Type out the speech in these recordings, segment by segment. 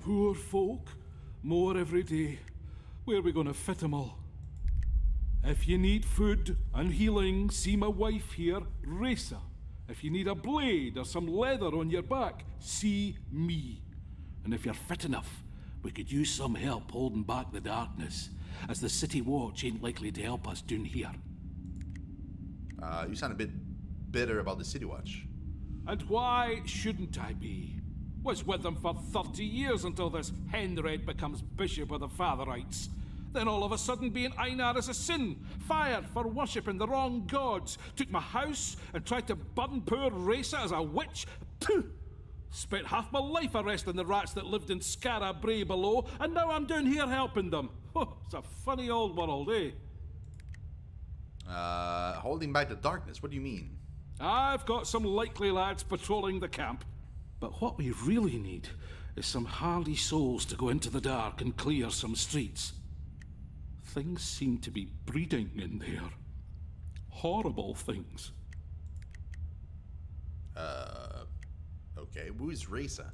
Poor folk. More every day. Where are we going to fit 'em all? If you need food and healing, see my wife here, Racer. If you need a blade or some leather on your back, see me. And if you're fit enough, we could use some help holding back the darkness, as the City Watch ain't likely to help us down here. You sound a bit bitter about the City Watch. And why shouldn't I be? Was with them for 30 years until this Henred becomes Bishop of the Fatherites. Then all of a sudden being Einar is a sin, fired for worshipping the wrong gods, took my house and tried to burn poor Racer as a witch. Pooh! Spent half my life arresting the rats that lived in Skara Brae below, and now I'm down here helping them. Oh, it's a funny old world, eh? Holding back the darkness, what do you mean? I've got some likely lads patrolling the camp. But what we really need is some hardy souls to go into the dark and clear some streets. Things seem to be breeding in there. Horrible things. Okay, who is Racer?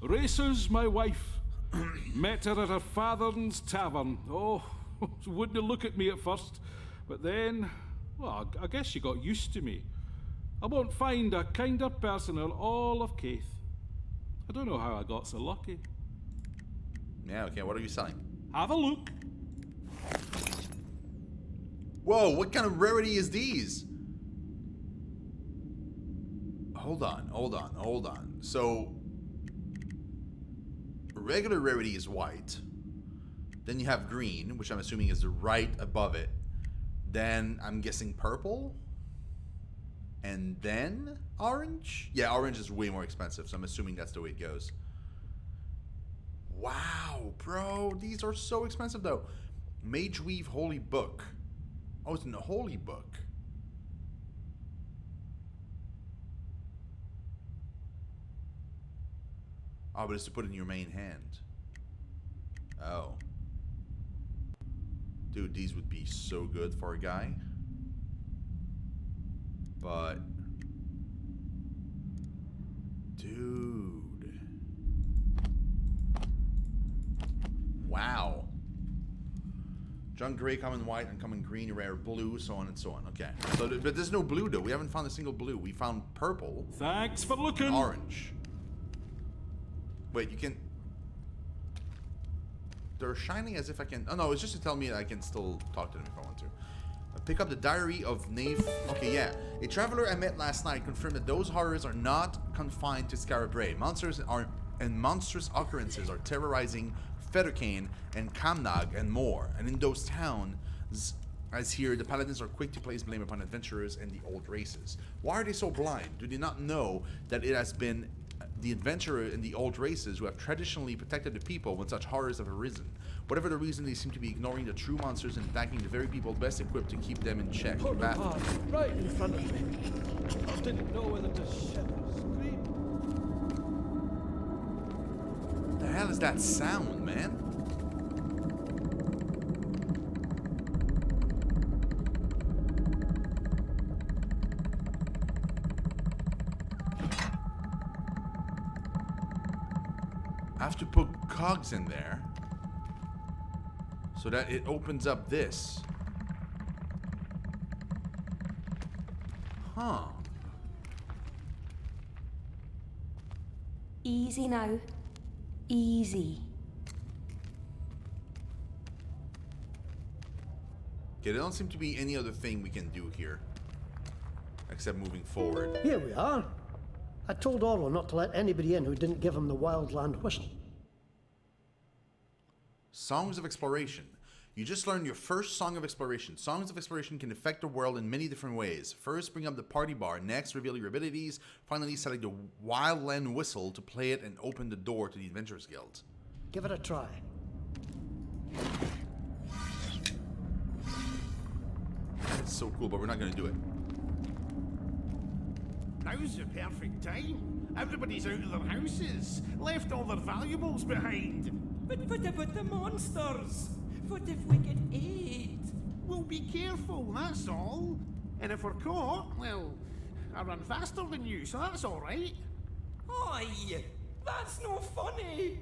Racer's my wife. Met her at her father's tavern. Oh, wouldn't look at me at first. But then, well, I guess she got used to me. I won't find a kinder person in all of Caith. I don't know how I got so lucky. Yeah, okay, what are you selling? Have a look. Whoa, what kind of rarity is these? Hold on. So, regular rarity is white. Then you have green, which I'm assuming is right above it. Then I'm guessing purple. And then orange? Yeah, orange is way more expensive, so I'm assuming that's the way it goes. Wow, bro, these are so expensive though. Mage Weave Holy Book. Oh, it's in the Holy Book. Oh, but it's to put in your main hand. Oh. Dude, these would be so good for a guy. But... dude. Wow. Junk gray, common white, uncommon green, rare blue, so on and so on. Okay. So, but there's no blue though. We haven't found a single blue. We found purple. Thanks for looking. And orange. Wait, you can... they're shining as if I can... oh no, it's just to tell me that I can still talk to them if I want to. Pick up the Diary of Knave... okay, yeah. A traveler I met last night confirmed that those horrors are not confined to Skara Brae. Monsters and monstrous occurrences are terrorizing Fetterkane and Kamnag and more. And in those towns, as here, the paladins are quick to place blame upon adventurers and the old races. Why are they so blind? Do they not know that it has been the adventurer and the old races who have traditionally protected the people when such horrors have arisen? Whatever the reason, they seem to be ignoring the true monsters and attacking the very people best equipped to keep them in check. Right in front of me. I didn't know whether to shout or scream. What the hell is that sound, man? I have to put cogs in there so that it opens up this. Huh. Easy now. Easy. Okay, there don't seem to be any other thing we can do here. Except moving forward. Here we are. I told Orlo not to let anybody in who didn't give him the Wildland whistle. Songs of Exploration. You just learned your first Song of Exploration. Songs of Exploration can affect the world in many different ways. First, bring up the party bar. Next, reveal your abilities. Finally, select the Wildland whistle to play it and open the door to the Adventurers Guild. Give it a try. It's so cool, but we're not going to do it. Now's the perfect time. Everybody's out of their houses, left all their valuables behind. But what about the monsters? What if we get ate? We'll be careful, that's all. And if we're caught, well, I run faster than you, so that's all right. Aye, that's no funny.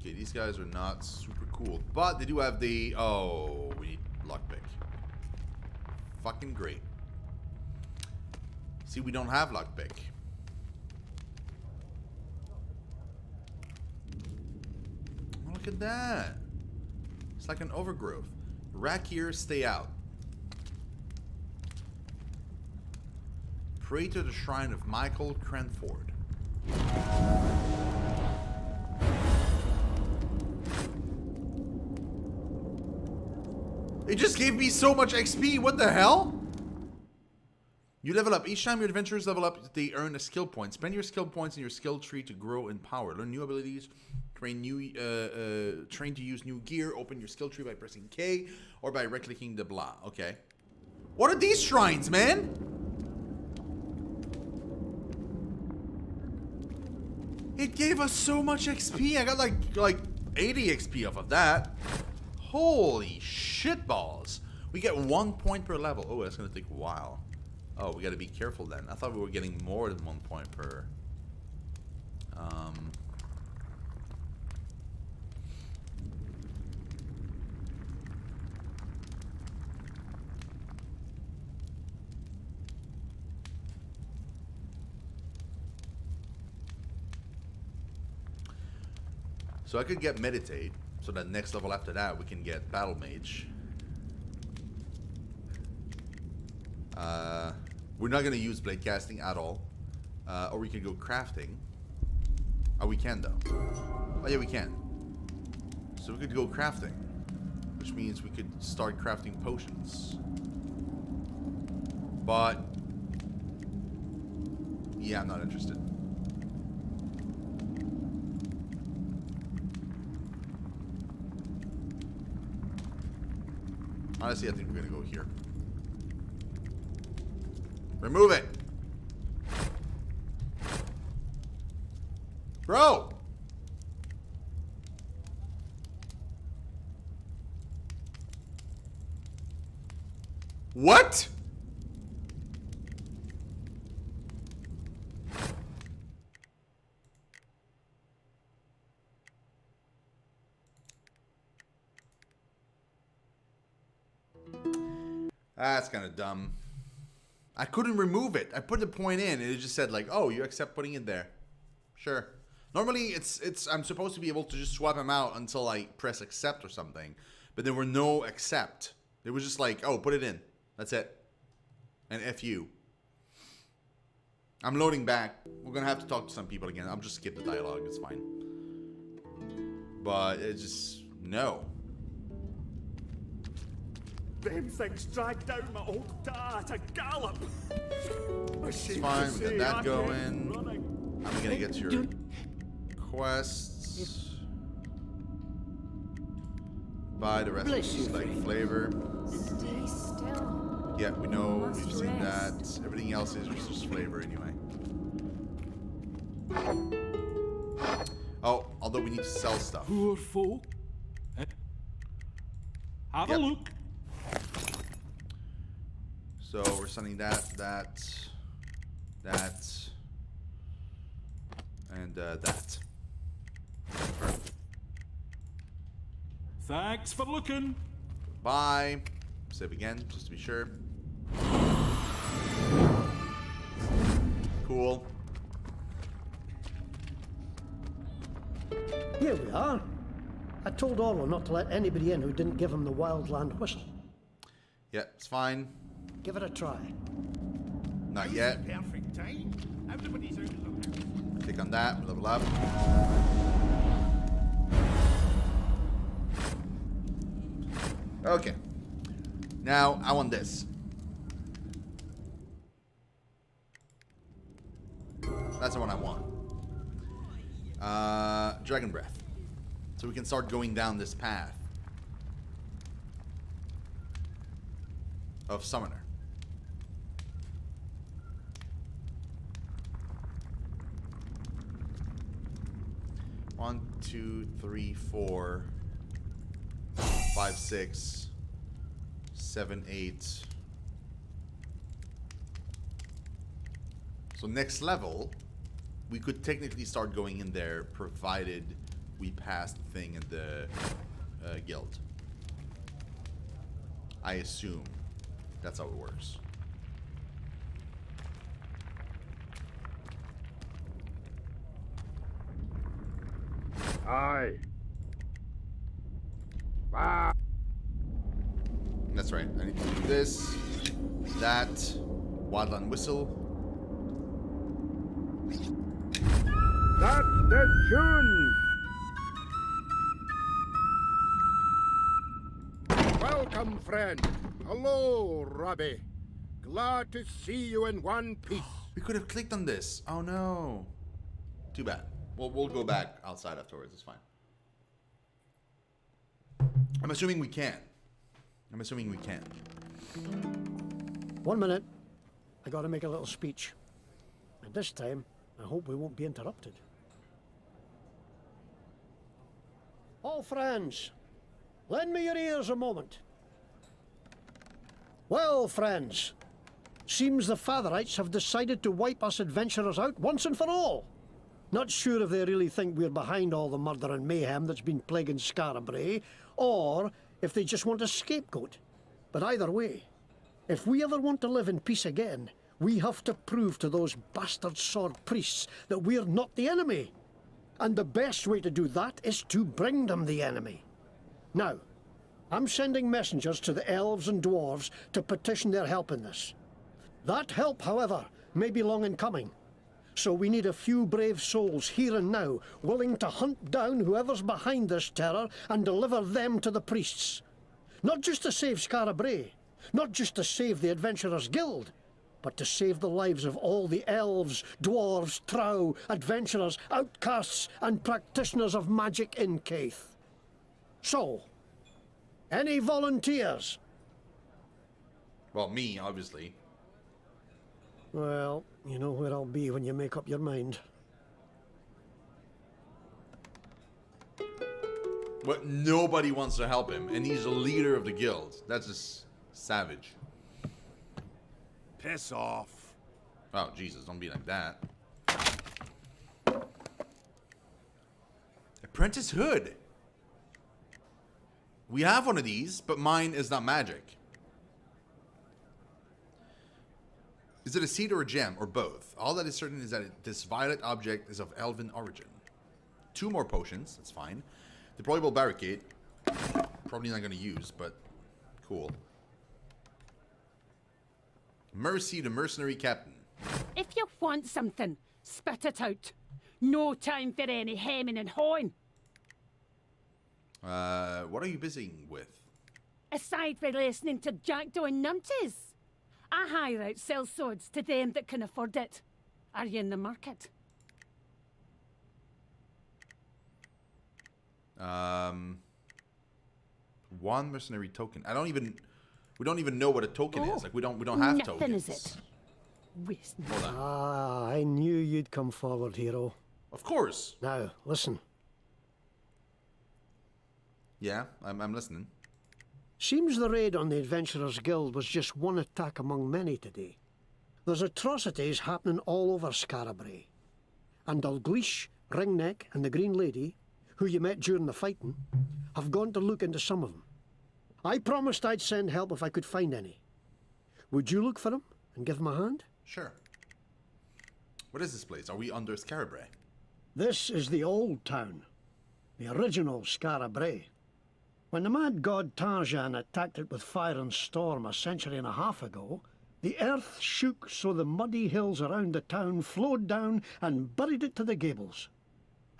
Okay, these guys are not super cool, but they do have the... Oh, we need lockpick. Fucking great. See, we don't have lockpick. Oh, look at that. It's like an overgrowth. Rack here, stay out. Pray to the shrine of Michael Cranford. It just gave me so much XP. What the hell? You level up. Each time your adventurers level up, they earn a skill point. Spend your skill points in your skill tree to grow in power. Learn new abilities. Train to use new gear. Open your skill tree by pressing K or by right-clicking the blah. Okay. What are these shrines, man? It gave us so much XP. I got like 80 XP off of that. Holy shit balls. We get 1 point per level. Oh, that's gonna take a while. Oh, we gotta be careful then. I thought we were getting more than 1 point per. So I could get meditate. So that next level after that, we can get battle mage. We're not gonna use blade casting at all, or we could go crafting. Oh, we can though. Oh yeah, we can. So we could go crafting, which means we could start crafting potions. But yeah, I'm not interested. Honestly, I think we're gonna go here. Remove it! Bro! What? That's kind of dumb. I couldn't remove it. I put the point in and it just said like, oh, you accept putting it there. Sure. Normally it's I'm supposed to be able to just swap them out until I press accept or something. But there were no accept. It was just like, oh, put it in. That's it. And F you. I'm loading back. We're gonna have to talk to some people again. I'll just skip the dialogue. It's fine. But it's just no. Them things dragged down my old dad a gallop. It's fine, we got that going. I'm gonna get to your quests. Buy the rest of the like flavor. Stay still. Yeah, we know, we've seen that. Everything else is just flavor anyway. Oh, although we need to sell stuff. Poor folk. Have Yep. a look. So we're sending that, and that. Perfect. Thanks for looking. Bye. Save again, just to be sure. Cool. Here we are. I told Orlo not to let anybody in who didn't give him the wildland whistle. Yeah, it's fine. Give it a try. Not yet. Perfect time. Everybody's out of the house. Click on that, level up. Okay. Now, I want this. That's the one I want. Dragon Breath. So we can start going down this path of Summoner. One, 2, 3, 4, 5, 6, 7, 8. So next level, we could technically start going in there, provided we pass the thing in the guild. I assume that's how it works. Aye. That's right. I need to do this, that, wildland whistle. That's the tune. Welcome, friend. Hello, Robbie. Glad to see you in one piece. We could have clicked on this. Oh no. Too bad. We'll go back outside afterwards. It's fine. I'm assuming we can. I'm assuming we can. 1 minute. I gotta make a little speech. And this time, I hope we won't be interrupted. All friends, lend me your ears a moment. Well, friends, seems the Fatherites have decided to wipe us adventurers out once and for all. Not sure if they really think we're behind all the murder and mayhem that's been plaguing Scarabray, or if they just want a scapegoat. But either way, if we ever want to live in peace again, we have to prove to those bastard sword priests that we're not the enemy. And the best way to do that is to bring them the enemy. Now, I'm sending messengers to the elves and dwarves to petition their help in this. That help, however, may be long in coming. So we need a few brave souls here and now, willing to hunt down whoever's behind this terror and deliver them to the priests. Not just to save Scarabray, not just to save the Adventurers Guild, but to save the lives of all the elves, dwarves, trow, adventurers, outcasts, and practitioners of magic in Caith. So, any volunteers? Well, me, obviously. Well, you know where I'll be when you make up your mind. But nobody wants to help him, and he's the leader of the guild. That's just savage. Piss off. Oh, Jesus, don't be like that. Apprentice Hood. We have one of these, but mine is not magic. Is it a seed or a gem, or both? All that is certain is that this violet object is of elven origin. 2 more potions, that's fine. Deployable barricade. Probably not going to use, but cool. Mercy, the mercenary captain. If you want something, spit it out. No time for any hemming and hawing. What are you busy with? Aside from listening to Jackdaw and Numpties, I hire out sellswords to them that can afford it. Are you in the market? One mercenary token. We don't even know what a token is. Like we don't have tokens. Nothing is it. Waste. Hold on. Ah, I knew you'd come forward, hero. Of course. Now, listen. Yeah, I'm listening. Seems the raid on the Adventurers Guild was just one attack among many today. There's atrocities happening all over Scarabray. And Dalgleish, Ringneck, and the Green Lady, who you met during the fighting, have gone to look into some of them. I promised I'd send help if I could find any. Would you look for them and give them a hand? Sure. What is this place? Are we under Scarabray? This is the old town, the original Scarabray. When the mad god Tarjan attacked it with fire and storm a century and a half ago, the earth shook so the muddy hills around the town flowed down and buried it to the gables.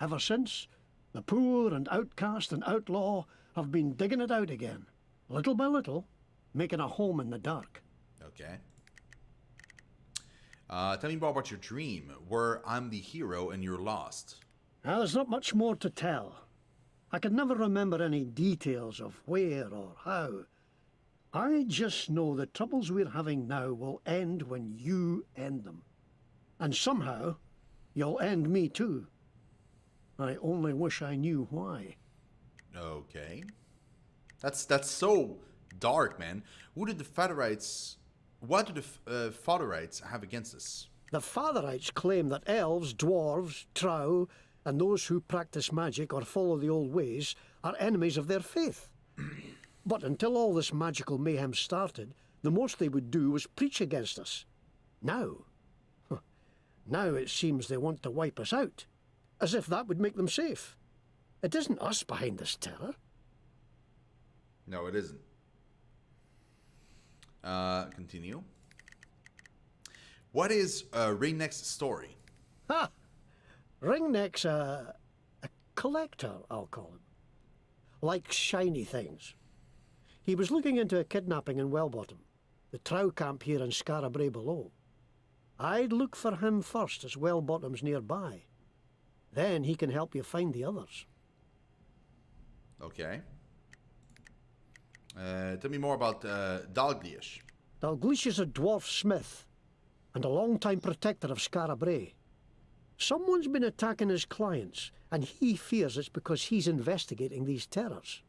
Ever since, the poor and outcast and outlaw have been digging it out again, little by little, making a home in the dark. Okay. Tell me more about your dream, where I'm the hero and you're lost. Now, there's not much more to tell. I can never remember any details of where or how. I just know the troubles we're having now will end when you end them. And somehow, you'll end me too. I only wish I knew why. Okay. That's so dark, man. What do the Fatherites have against us? The Fatherites claim that elves, dwarves, trow, and those who practice magic or follow the old ways are enemies of their faith. But until all this magical mayhem started, the most they would do was preach against us. Now it seems they want to wipe us out, as if that would make them safe. It isn't us behind this terror. No, it isn't. Continue. What is Ringneck's story? Ha! Ringneck's a collector, I'll call him. Likes shiny things. He was looking into a kidnapping in Wellbottom, the trow camp here in Scarabray below. I'd look for him first, as Wellbottom's nearby. Then he can help you find the others. Okay. Tell me more about Dalglish. Dalglish is a dwarf smith and a long-time protector of Scarabray. Someone's been attacking his clients, and he fears it's because he's investigating these terrors.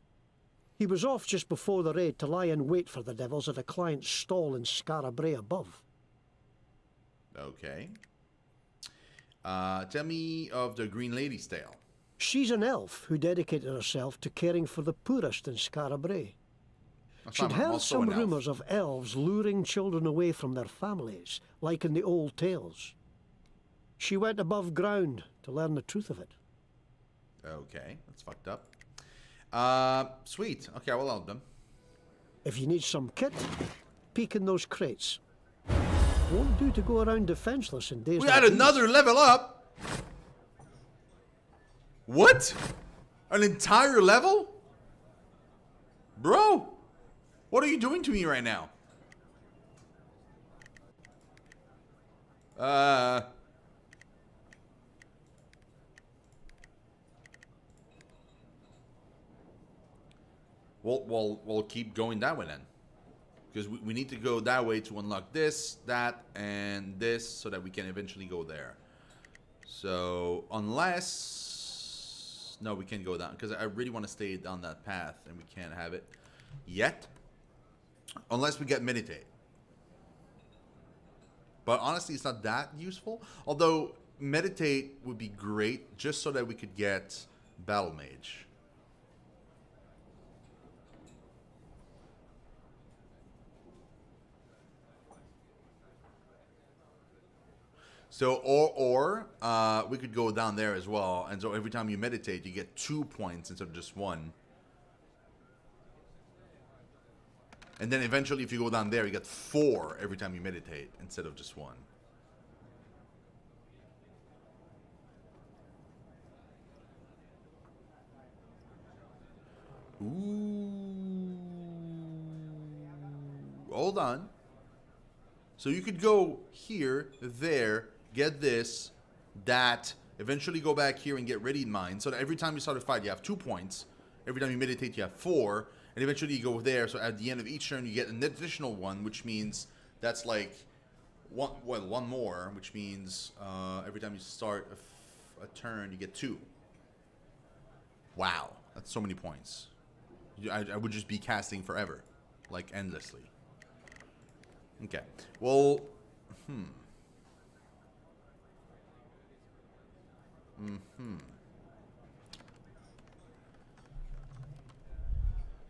He was off just before the raid to lie in wait for the devils at a client's stall in Scarabray above. Okay. Tell me of the Green Lady's tale. She's an elf who dedicated herself to caring for the poorest in Scarabray. She'd heard some rumours of elves luring children away from their families, like in the old tales. She went above ground to learn the truth of it. Okay, that's fucked up. Sweet. Okay, I will help them. If you need some kit, peek in those crates. Won't do to go around defenseless in days We like had these. another level up? What? An entire level? Bro, what are you doing to me right now? We'll keep going that way then. Because we need to go that way to unlock this, that, and this, so that we can eventually go there. So, unless... No, we can't go down, because I really want to stay down that path, and we can't have it yet. Unless we get Meditate. But honestly, it's not that useful. Although, Meditate would be great, just so that we could get Battle Mage. So, or we could go down there as well. And so every time you meditate, you get 2 points instead of just 1. And then eventually, if you go down there, you get 4 every time you meditate instead of just 1. Ooh. Hold on. So you could go here, there, get this, that, eventually go back here and get Ready in Mind. So that every time you start a fight, you have 2 points. Every time you meditate, you have 4. And eventually you go there. So at the end of each turn, you get an additional 1, which means that's like one more, which means every time you start a turn, you get 2. Wow, that's so many points. I would just be casting forever, like endlessly. Okay, well,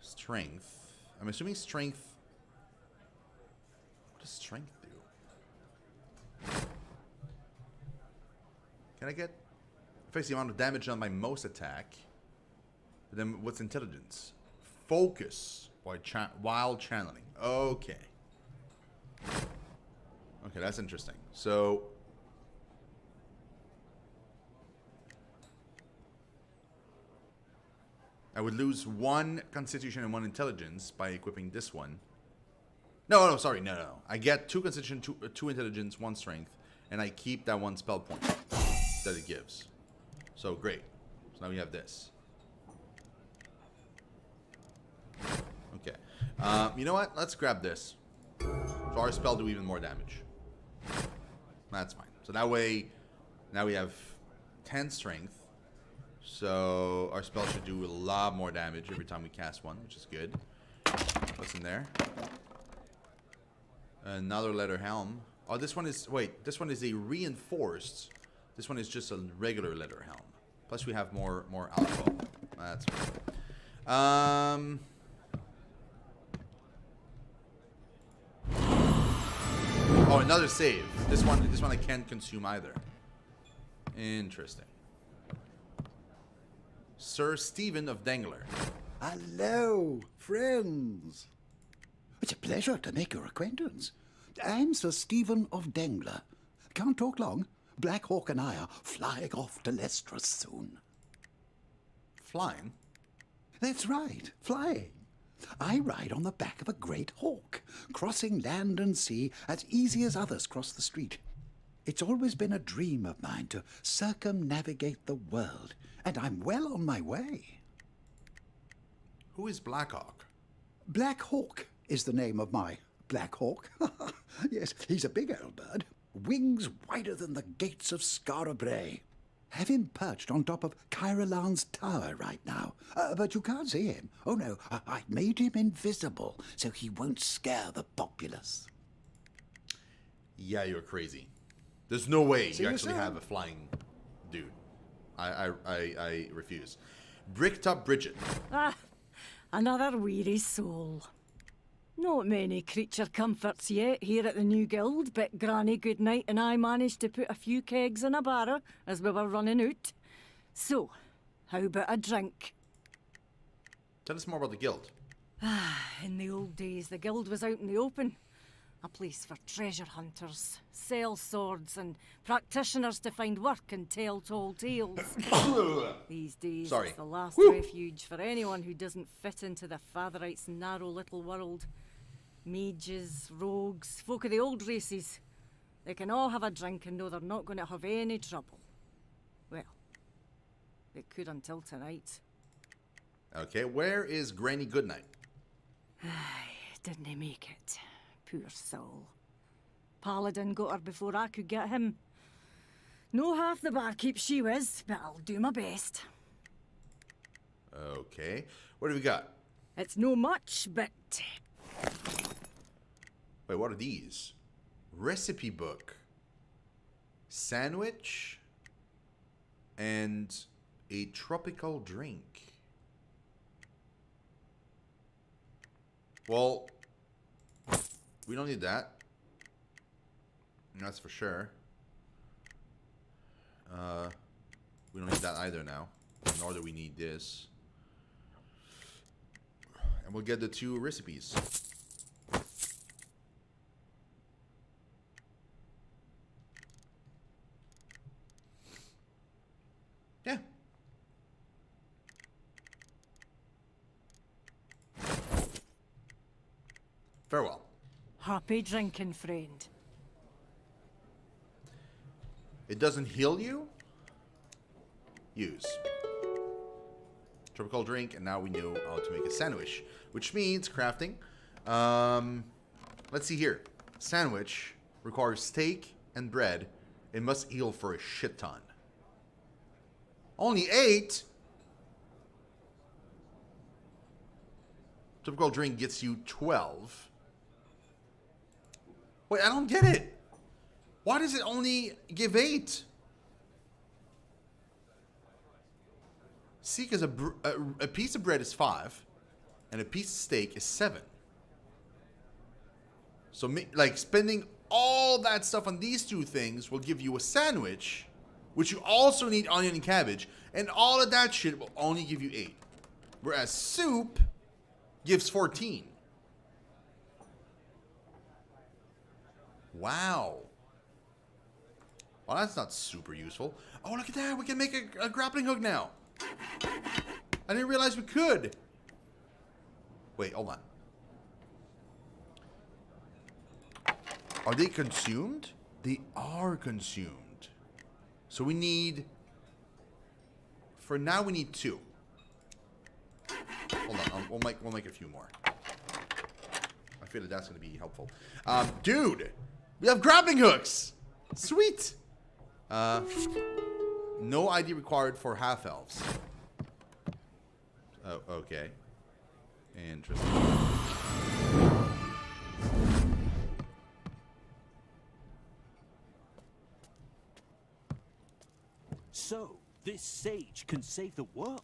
Strength. I'm assuming strength. What does strength do? Can I get... Affects the amount of damage on my most attack. But then what's intelligence? Focus while channeling. Okay. Okay, that's interesting. So... I would lose 1 constitution and 1 intelligence by equipping this one. No, sorry, no. I get 2 constitution, 2 intelligence, 1 strength, and I keep that 1 spell point that it gives. So great. So now we have this. Okay. You know what? Let's grab this. So our spell do even more damage. That's fine. So that way, now we have 10 strength. So our spell should do a lot more damage every time we cast one, which is good. What's in there? Another leather helm. Oh, this one is... Wait, this one is a reinforced. This one is just a regular leather helm. Plus we have more alcohol. That's fine. Oh, another save. This one I can't consume either. Interesting. Sir Stephen of Dangler. Hello, friends. It's a pleasure to make your acquaintance. I'm Sir Stephen of Dangler. Can't talk long. Black Hawk and I are flying off to Lestras soon. Flying? That's right, flying. I ride on the back of a great hawk, crossing land and sea as easy as others cross the street. It's always been a dream of mine to circumnavigate the world, and I'm well on my way. Who is Black Hawk? Black Hawk is the name of my Black Hawk. Yes, he's a big old bird. Wings wider than the gates of Scarabray. Have him perched on top of Kyralan's tower right now. But you can't see him. Oh no, I made him invisible so he won't scare the populace. Yeah, you're crazy. There's no way See you you actually soon. have a flying dude. I refuse. Bricktop Bridget. Ah, another weary soul. Not many creature comforts yet here at the new guild, but Granny Goodnight and I managed to put a few kegs in a barrow as we were running out. So, how about a drink? Tell us more about the guild. In the old days, the guild was out in the open. A place for treasure hunters, sell swords, and practitioners to find work and tell tall tales. These days, Sorry. it's the last refuge for anyone who doesn't fit into the Fatherites' narrow little world. Mages, rogues, folk of the old races. They can all have a drink and know they're not going to have any trouble. Well, they could until tonight. Okay, where is Granny Goodnight? Didn't he make it? Poor soul. Paladin got her before I could get him. No half the barkeep she was, but I'll do my best. Okay, what do we got? It's no much, but Wait, what are these? Recipe book. Sandwich. And a tropical drink. Well, we don't need that. That's for sure. We don't need that either now. Nor do we need this. And we'll get the 2 recipes. Yeah. Farewell. happy drinking, friend. It doesn't heal you? Use. Tropical drink, and now we know how to make a sandwich, which means crafting. Let's see here. Sandwich requires steak and bread. It must heal for a shit ton. Only 8? Tropical drink gets you 12. Wait, I don't get it. Why does it only give 8? See, because a piece of bread is 5, and a piece of steak is 7. So, like, spending all that stuff on these 2 things will give you a sandwich, which you also need onion and cabbage, and all of that shit will only give you 8. Whereas soup gives 14. Wow. Well, that's not super useful. Oh, look at that. We can make a grappling hook now. I didn't realize we could. Wait, hold on. Are they consumed? They are consumed. So we need... For now, we need 2. Hold on. We'll make a few more. I feel that that's going to be helpful. Dude! We have grappling hooks! Sweet! No ID required for half-elves. Oh, okay. Interesting. So, this sage can save the world.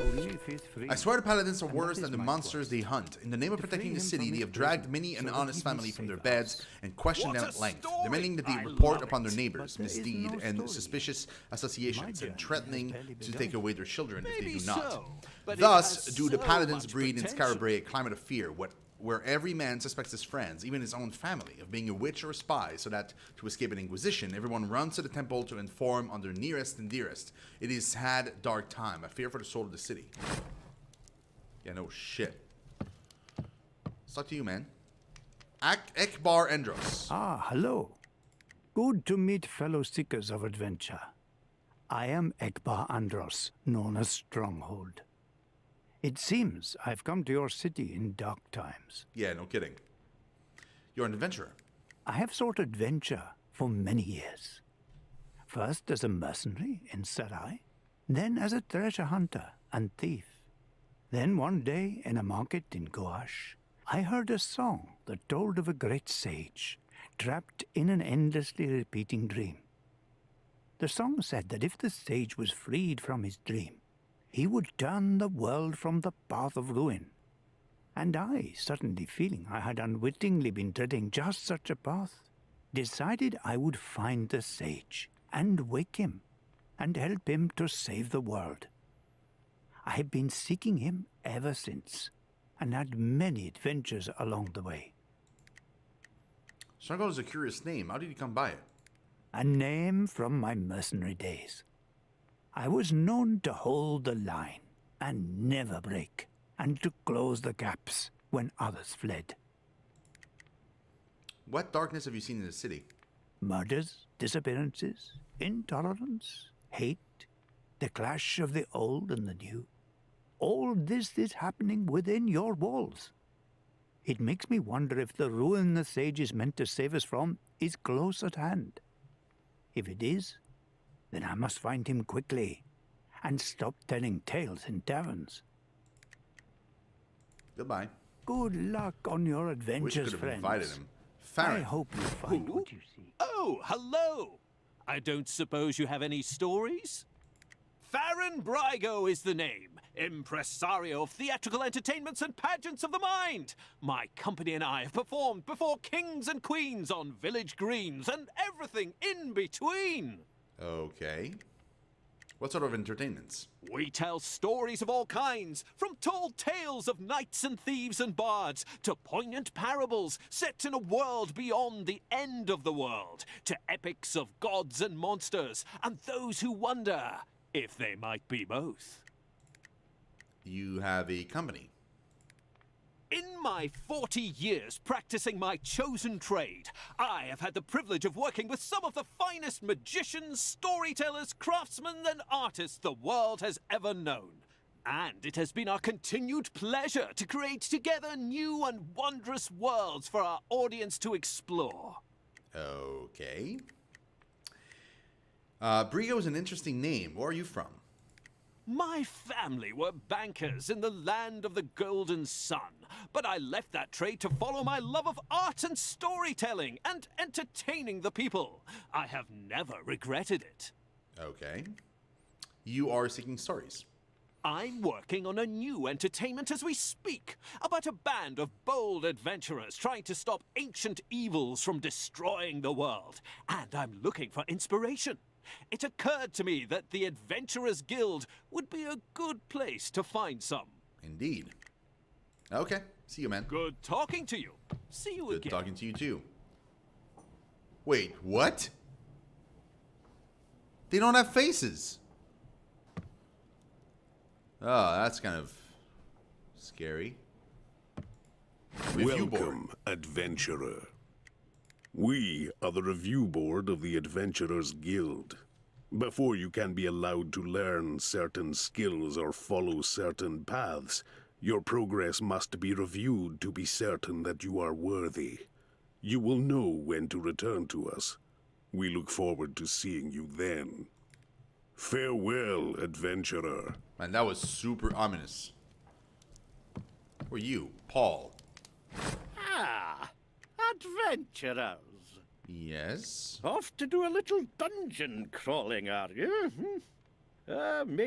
Only if he's free. I swear the paladins are And worse that than is the my monsters they hunt. In the name of To protecting free the him city, from they his have dragged prison, many an so that honest he may family from save their us. beds and questioned What them a at length, story! demanding that they I report love upon their it. neighbors' But there is misdeed no and story. suspicious My associations, journey and has threatening barely to begun. take away their children if Maybe they do not. so, but it Thus, has do the so paladins much breed in potential. Scarabray a climate of fear, where every man suspects his friends, even his own family, of being a witch or a spy, so that, to escape an inquisition, everyone runs to the temple to inform on their nearest and dearest. It is had dark time, a fear for the soul of the city. Yeah, no shit. It's up to you, man. Ekbar Endros. Ah, hello. Good to meet fellow seekers of adventure. I am Ekbar Andros, known as Stronghold. It seems I've come to your city in dark times. Yeah, no kidding. You're an adventurer. I have sought adventure for many years. First as a mercenary in Sarai, then as a treasure hunter and thief. Then one day in a market in Gouache, I heard a song that told of a great sage trapped in an endlessly repeating dream. The song said that if the sage was freed from his dream, he would turn the world from the path of ruin. And I, suddenly feeling I had unwittingly been treading just such a path, decided I would find the sage and wake him and help him to save the world. I have been seeking him ever since and had many adventures along the way. Stronghold is a curious name. How did you come by it? A name from my mercenary days. I was known to hold the line and never break, and to close the gaps when others fled. What darkness have you seen in the city? Murders, disappearances, intolerance, hate, the clash of the old and the new. All this is happening within your walls. It makes me wonder if the ruin the sage is meant to save us from is close at hand. If it is, then I must find him quickly and stop telling tales in taverns. Goodbye. Good luck on your Wish you adventures, could have friends. invited him. I Farron. hope you find what you seek. Oh, hello! I don't suppose you have any stories? Farron Brygo is the name, impresario of theatrical entertainments and pageants of the mind. My company and I have performed before kings and queens on village greens and everything in between. Okay. What sort of entertainments? We tell stories of all kinds, from tall tales of knights and thieves and bards, to poignant parables set in a world beyond the end of the world, to epics of gods and monsters, and those who wonder if they might be both. You have a company. In my 40 years practicing my chosen trade, I have had the privilege of working with some of the finest magicians, storytellers, craftsmen, and artists the world has ever known. And it has been our continued pleasure to create together new and wondrous worlds for our audience to explore. Okay. Brigo is an interesting name. Where are you from? My family were bankers in the land of the golden sun, but I left that trade to follow my love of art and storytelling and entertaining the people. I have never regretted it. Okay. You are seeking stories. I'm working on a new entertainment as we speak, about a band of bold adventurers trying to stop ancient evils from destroying the world, and I'm looking for inspiration. It occurred to me that the Adventurers Guild would be a good place to find some. Indeed. Okay. See you, man. Good talking to you. See you Good again. talking to you, too. Wait, what? They don't have faces. Oh, that's kind of scary. Review board. Welcome, adventurer. We are the review board of the Adventurers Guild. Before you can be allowed to learn certain skills or follow certain paths, your progress must be reviewed to be certain that you are worthy. You will know when to return to us. We look forward to seeing you then. Farewell, adventurer. Man, that was super ominous. Who are you, Paul? Ah, adventurers. Yes. Off to do a little dungeon crawling, are you? Make